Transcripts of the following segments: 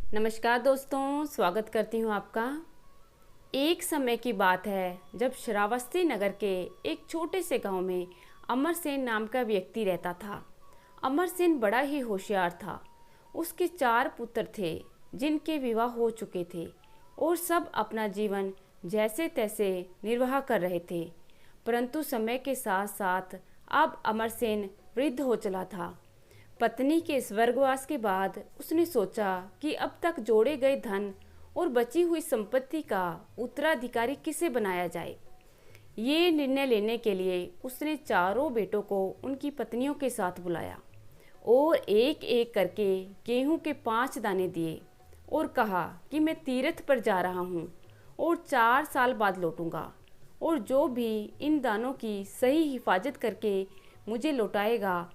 नमस्कार दोस्तों, स्वागत करती हूँ आपका। एक समय की बात है जब श्रावस्ती नगर के एक छोटे से गांव में अमरसेन नाम का व्यक्ति रहता था। अमरसेन बड़ा ही होशियार था। उसके 4 पुत्र थे जिनके विवाह हो चुके थे और सब अपना जीवन जैसे तैसे निर्वाह कर रहे थे। परंतु समय के साथ साथ अब अमरसेन वृद्ध हो चला था। पत्नी के स्वर्गवास के बाद उसने सोचा कि अब तक जोड़े गए धन और बची हुई संपत्ति का उत्तराधिकारी किसे बनाया जाए। ये निर्णय लेने के लिए उसने चारों बेटों को उनकी पत्नियों के साथ बुलाया और एक एक करके गेहूं के 5 दाने दिए और कहा कि मैं तीर्थ पर जा रहा हूँ और 4 साल बाद लौटूंगा, और जो भी इन दानों की सही हिफाजत करके मुझे लौटाएगा,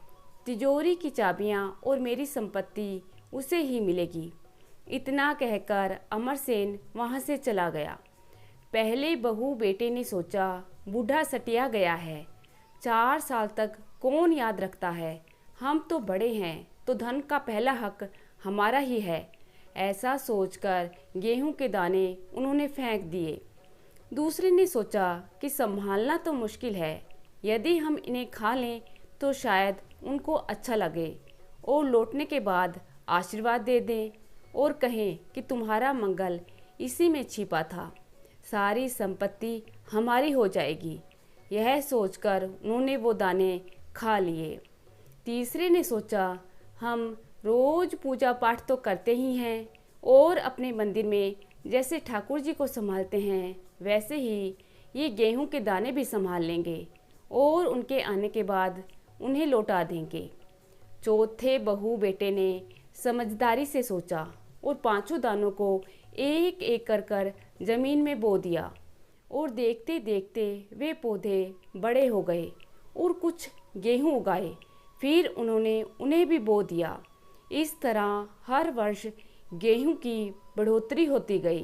तिजोरी की चाबियां और मेरी संपत्ति उसे ही मिलेगी। इतना कहकर अमरसेन वहां से चला गया। पहले बहू बेटे ने सोचा, बूढ़ा सटिया गया है, 4 साल तक कौन याद रखता है, हम तो बड़े हैं तो धन का पहला हक हमारा ही है। ऐसा सोचकर गेहूं के दाने उन्होंने फेंक दिए। दूसरे ने सोचा कि संभालना तो मुश्किल है, यदि हम इन्हें खा लें तो शायद उनको अच्छा लगे और लौटने के बाद आशीर्वाद दे दें और कहें कि तुम्हारा मंगल इसी में छिपा था, सारी संपत्ति हमारी हो जाएगी। यह सोचकर उन्होंने वो दाने खा लिए। तीसरे ने सोचा, हम रोज पूजा पाठ तो करते ही हैं और अपने मंदिर में जैसे ठाकुर जी को संभालते हैं वैसे ही ये गेहूं के दाने भी संभाल लेंगे और उनके आने के बाद उन्हें लौटा देंगे। चौथे बहू बेटे ने समझदारी से सोचा और 5 दानों को एक एक कर जमीन में बो दिया और देखते देखते वे पौधे बड़े हो गए और कुछ गेहूं उगाए। फिर उन्होंने उन्हें भी बो दिया। इस तरह हर वर्ष गेहूं की बढ़ोतरी होती गई।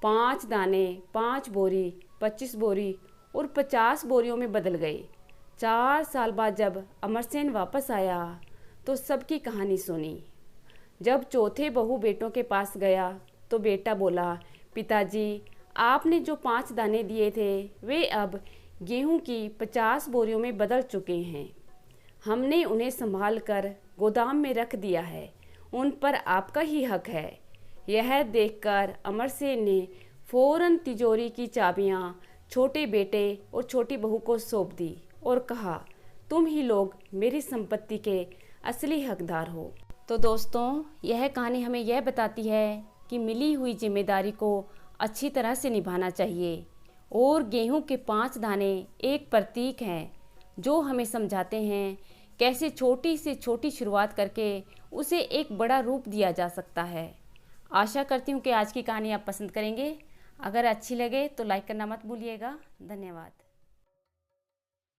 5 दाने 5 बोरी, 25 बोरी और 50 बोरियों में बदल गए। 4 साल बाद जब अमरसेन वापस आया तो सबकी कहानी सुनी। जब चौथे बहू बेटों के पास गया तो बेटा बोला, पिताजी, आपने जो 5 दाने दिए थे वे अब गेहूं की 50 बोरियों में बदल चुके हैं। हमने उन्हें संभाल कर गोदाम में रख दिया है, उन पर आपका ही हक है। यह देखकर अमरसेन ने फौरन तिजोरी की चाबियां छोटे बेटे और छोटी बहू को सौंप दी और कहा, तुम ही लोग मेरी संपत्ति के असली हकदार हो। तो दोस्तों, यह कहानी हमें यह बताती है कि मिली हुई जिम्मेदारी को अच्छी तरह से निभाना चाहिए और गेहूं के 5 दाने एक प्रतीक हैं जो हमें समझाते हैं कैसे छोटी से छोटी शुरुआत करके उसे एक बड़ा रूप दिया जा सकता है। आशा करती हूँ कि आज की कहानी आप पसंद करेंगे। अगर अच्छी लगे तो लाइक करना मत भूलिएगा। धन्यवाद।